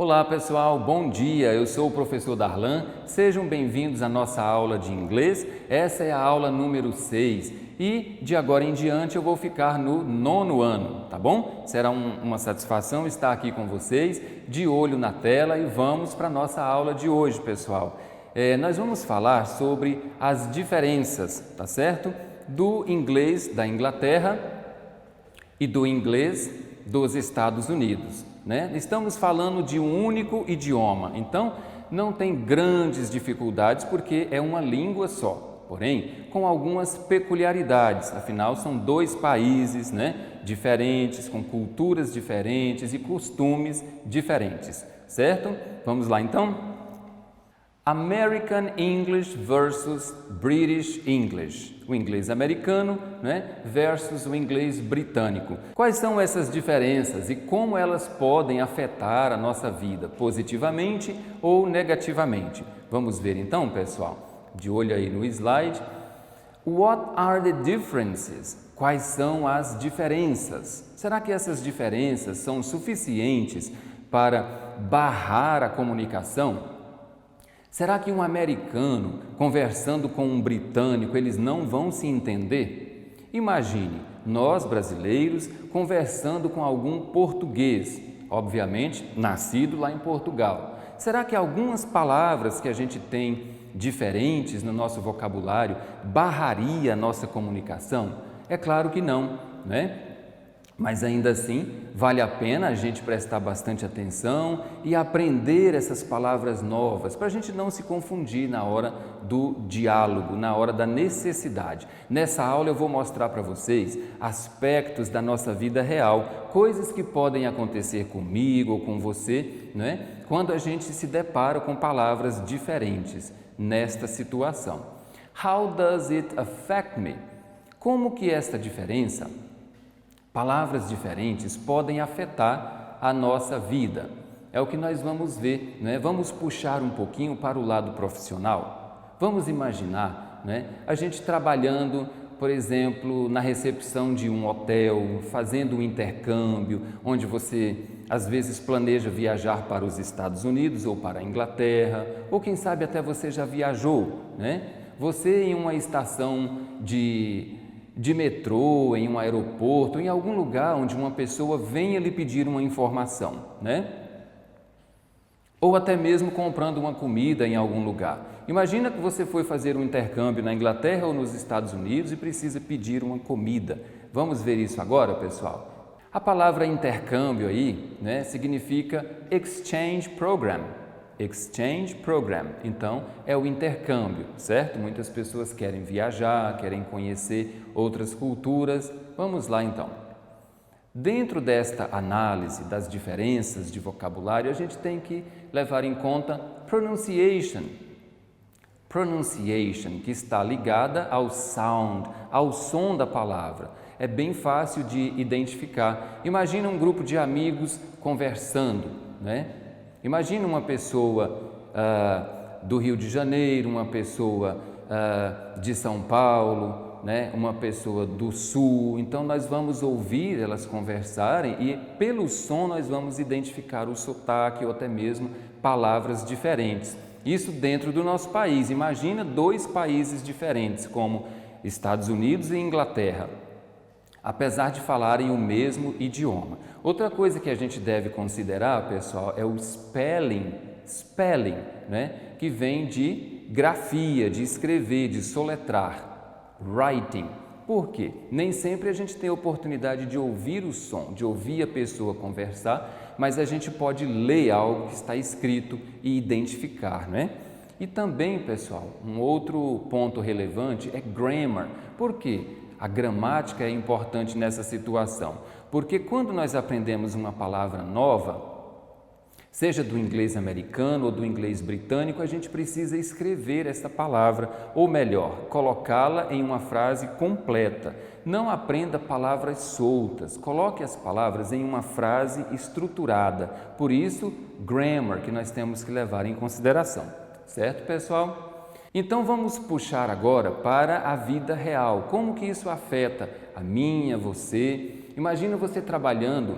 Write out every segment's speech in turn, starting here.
Olá pessoal, bom dia, eu sou o professor Darlan, sejam bem-vindos à nossa aula de inglês. Essa é a aula número 6 e de agora em diante eu vou ficar no 9º ano, tá bom? Será uma satisfação estar aqui com vocês, de olho na tela, e vamos para a nossa aula de hoje, pessoal. Nós vamos falar sobre as diferenças, tá certo? Do inglês da Inglaterra e do inglês dos Estados Unidos, né? Estamos falando de um único idioma, então não tem grandes dificuldades porque é uma língua só, porém com algumas peculiaridades, afinal são dois países, né, diferentes, com culturas diferentes e costumes diferentes, certo? Vamos lá então? American English versus British English, o inglês americano, né, versus o inglês britânico. Quais são essas diferenças e como elas podem afetar a nossa vida, positivamente ou negativamente? Vamos ver então, pessoal, de olho aí no slide. What are the differences? Quais são as diferenças? Será que essas diferenças são suficientes para barrar a comunicação? Será que um americano conversando com um britânico, eles não vão se entender? Imagine, nós brasileiros conversando com algum português, obviamente nascido lá em Portugal. Será que algumas palavras que a gente tem diferentes no nosso vocabulário barraria a nossa comunicação? É claro que não, né? Mas ainda assim, vale a pena a gente prestar bastante atenção e aprender essas palavras novas, para a gente não se confundir na hora do diálogo, na hora da necessidade. Nessa aula eu vou mostrar para vocês aspectos da nossa vida real, coisas que podem acontecer comigo ou com você, né, quando a gente se depara com palavras diferentes nesta situação. How does it affect me? Como que esta diferença, palavras diferentes, podem afetar a nossa vida? É o que nós vamos ver, né? Vamos puxar um pouquinho para o lado profissional. Vamos imaginar, né, a gente trabalhando, por exemplo, na recepção de um hotel, fazendo um intercâmbio, onde você às vezes planeja viajar para os Estados Unidos ou para a Inglaterra, ou quem sabe até você já viajou, né? Você em uma estação de metrô, em um aeroporto, em algum lugar onde uma pessoa venha lhe pedir uma informação, né? Ou até mesmo comprando uma comida em algum lugar. Imagina que você foi fazer um intercâmbio na Inglaterra ou nos Estados Unidos e precisa pedir uma comida. Vamos ver isso agora, pessoal? A palavra intercâmbio aí, né, significa exchange program. Exchange program, então é o intercâmbio, certo? Muitas pessoas querem viajar, querem conhecer outras culturas. Vamos lá então. Dentro desta análise das diferenças de vocabulário, a gente tem que levar em conta pronunciation. Pronunciation, que está ligada ao sound, ao som da palavra. É bem fácil de identificar. Imagina um grupo de amigos conversando, né? Imagina uma pessoa do Rio de Janeiro, uma pessoa de São Paulo, né? Uma pessoa do Sul. Então, nós vamos ouvir elas conversarem e, pelo som, nós vamos identificar o sotaque ou até mesmo palavras diferentes. Isso dentro do nosso país. Imagina dois países diferentes, como Estados Unidos e Inglaterra, apesar de falarem o mesmo idioma. Outra coisa que a gente deve considerar, pessoal, é o spelling, né? Que vem de grafia, de escrever, de soletrar, writing. Por quê? Nem sempre a gente tem a oportunidade de ouvir o som, de ouvir a pessoa conversar, mas a gente pode ler algo que está escrito e identificar, né? E também, pessoal, um outro ponto relevante é grammar. Por quê? A gramática é importante nessa situação, porque quando nós aprendemos uma palavra nova, seja do inglês americano ou do inglês britânico, a gente precisa escrever essa palavra, ou melhor, colocá-la em uma frase completa. Não aprenda palavras soltas, coloque as palavras em uma frase estruturada. Por isso, grammar, que nós temos que levar em consideração. Certo, pessoal? Então vamos puxar agora para a vida real. Como que isso afeta a minha, você? Imagina você trabalhando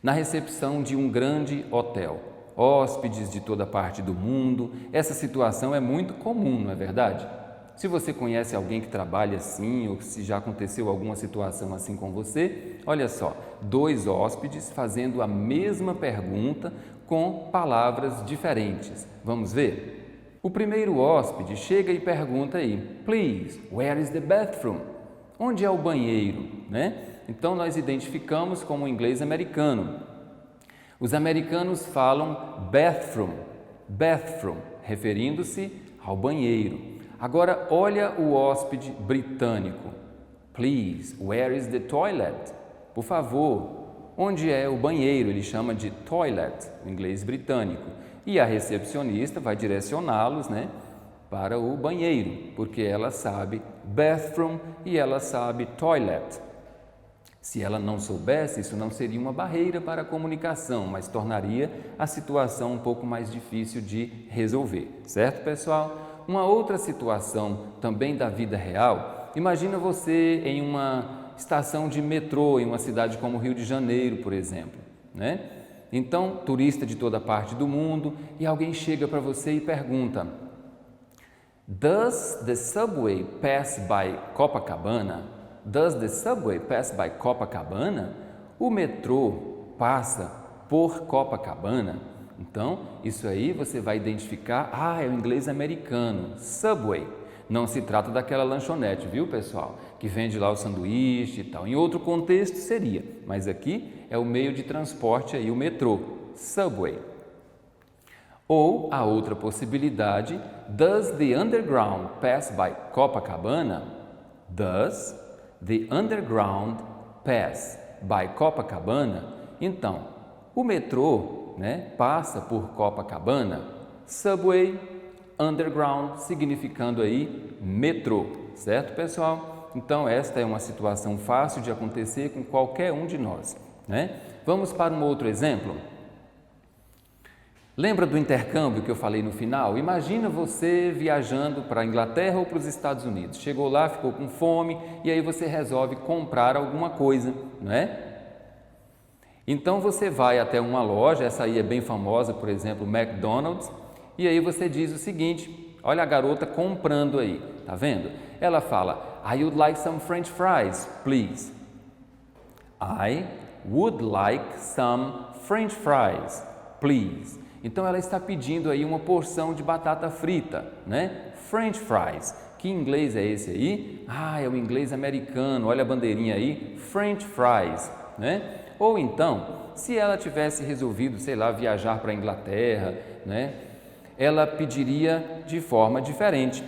na recepção de um grande hotel. Hóspedes de toda parte do mundo. Essa situação é muito comum, não é verdade? Se você conhece alguém que trabalha assim ou se já aconteceu alguma situação assim com você, olha só, 2 hóspedes fazendo a mesma pergunta com palavras diferentes. Vamos ver? O primeiro hóspede chega e pergunta aí, Please, where is the bathroom? Onde é o banheiro? Né? Então, nós identificamos como inglês americano. Os americanos falam bathroom, referindo-se ao banheiro. Agora, olha o hóspede britânico. Please, where is the toilet? Por favor, onde é o banheiro? Ele chama de toilet, o inglês britânico. E a recepcionista vai direcioná-los, né, para o banheiro, porque ela sabe bathroom e ela sabe toilet. Se ela não soubesse, isso não seria uma barreira para a comunicação, mas tornaria a situação um pouco mais difícil de resolver, certo, pessoal? Uma outra situação também da vida real, imagina você em uma estação de metrô em uma cidade como Rio de Janeiro, por exemplo, né? Então, turista de toda parte do mundo e alguém chega para você e pergunta Does the subway pass by Copacabana? Does the subway pass by Copacabana? O metrô passa por Copacabana? Então, isso aí você vai identificar, é o inglês americano, subway. Não se trata daquela lanchonete, viu, pessoal? Que vende lá o sanduíche e tal. Em outro contexto seria, mas aqui é o meio de transporte aí, o metrô, subway. Ou a outra possibilidade, does the underground pass by Copacabana? Does the underground pass by Copacabana? Então, o metrô, né, passa por Copacabana, subway, underground, significando aí metrô, certo, pessoal? Então, esta é uma situação fácil de acontecer com qualquer um de nós, né? Vamos para um outro exemplo? Lembra do intercâmbio que eu falei no final? Imagina você viajando para a Inglaterra ou para os Estados Unidos. Chegou lá, ficou com fome e aí você resolve comprar alguma coisa, não é? Então você vai até uma loja, essa aí é bem famosa, por exemplo, McDonald's, e aí você diz o seguinte, olha a garota comprando aí, tá vendo? Ela fala, I would like some French fries, please. I would like some French fries, please. Então ela está pedindo aí uma porção de batata frita, né? French fries. Que inglês é esse aí? É o inglês americano. Olha a bandeirinha aí, French fries, né? Ou então, se ela tivesse resolvido, sei lá, viajar para a Inglaterra, né? Ela pediria de forma diferente.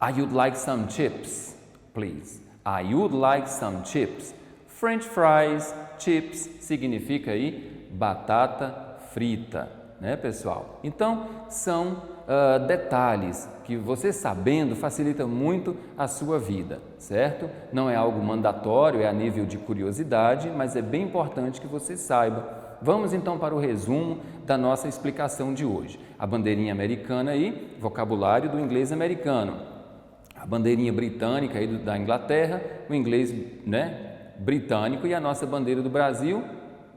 I would like some chips, please. I would like some chips. French fries, chips, significa aí batata frita, né, pessoal? Então, são detalhes que você sabendo facilita muito a sua vida, certo? Não é algo mandatório, é a nível de curiosidade, mas é bem importante que você saiba. Vamos então para o resumo da nossa explicação de hoje. A bandeirinha americana aí, vocabulário do inglês americano. A bandeirinha britânica aí da Inglaterra, o inglês, né, britânico, e a nossa bandeira do Brasil,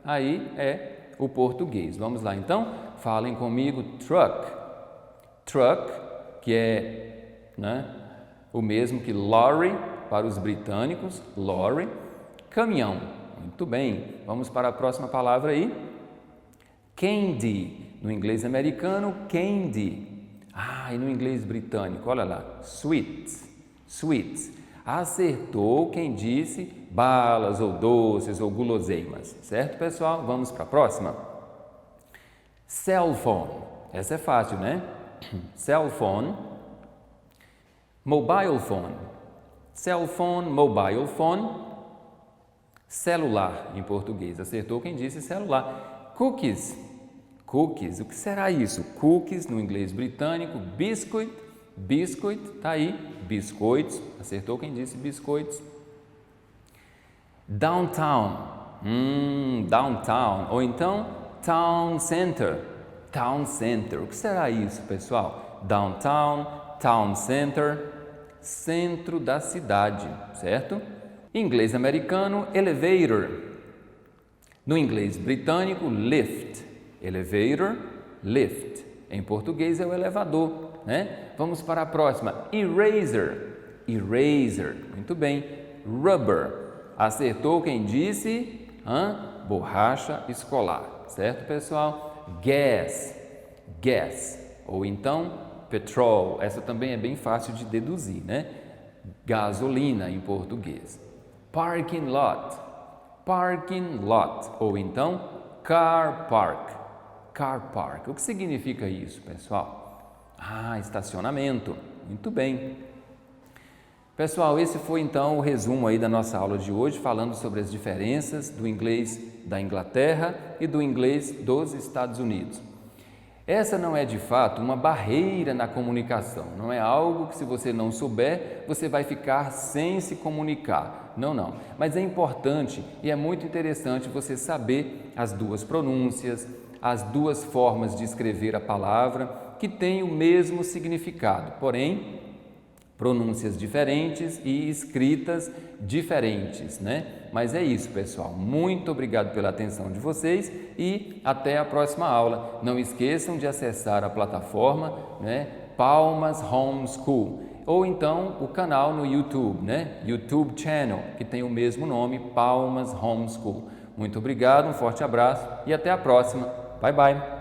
aí é o português. Vamos lá então? Falem comigo, truck. Truck, que é, né, o mesmo que lorry para os britânicos, lorry. Caminhão. Muito bem. Vamos para a próxima palavra aí. Candy. No inglês americano, candy. E no inglês britânico, olha lá, sweets. Sweets. Acertou quem disse balas ou doces ou guloseimas, certo, pessoal? Vamos para a próxima. Cell phone. Essa é fácil, né? Cell phone. Mobile phone. Cell phone, mobile phone. Celular, em português. Acertou quem disse celular. Cookies. Cookies. O que será isso? Cookies, no inglês britânico. Biscuit. Biscuit, tá aí. Biscoitos. Acertou quem disse biscoitos. Downtown. Downtown. Ou então, town center. Town center. O que será isso, pessoal? Downtown, town center, centro da cidade, certo? Em inglês americano, elevator. No inglês britânico, lift, elevator, lift. Em português é o elevador, né? Vamos para a próxima, eraser, eraser. Muito bem. Rubber, acertou quem disse? Borracha escolar, certo, pessoal? Gas, gas, ou então petrol, essa também é bem fácil de deduzir, né? Gasolina em português. Parking lot, ou então car park, car park. O que significa isso, pessoal? Estacionamento. Muito bem. Pessoal, esse foi então o resumo aí da nossa aula de hoje, falando sobre as diferenças do inglês da Inglaterra e do inglês dos Estados Unidos. Essa não é de fato uma barreira na comunicação, não é algo que se você não souber, você vai ficar sem se comunicar. Não. Mas é importante e é muito interessante você saber as duas pronúncias, as duas formas de escrever a palavra que têm o mesmo significado, porém pronúncias diferentes e escritas diferentes, né? Mas é isso, pessoal. Muito obrigado pela atenção de vocês e até a próxima aula. Não esqueçam de acessar a plataforma, né, Palmas Homeschool, ou então o canal no YouTube, né? YouTube Channel, que tem o mesmo nome, Palmas Homeschool. Muito obrigado, um forte abraço e até a próxima. Bye, bye!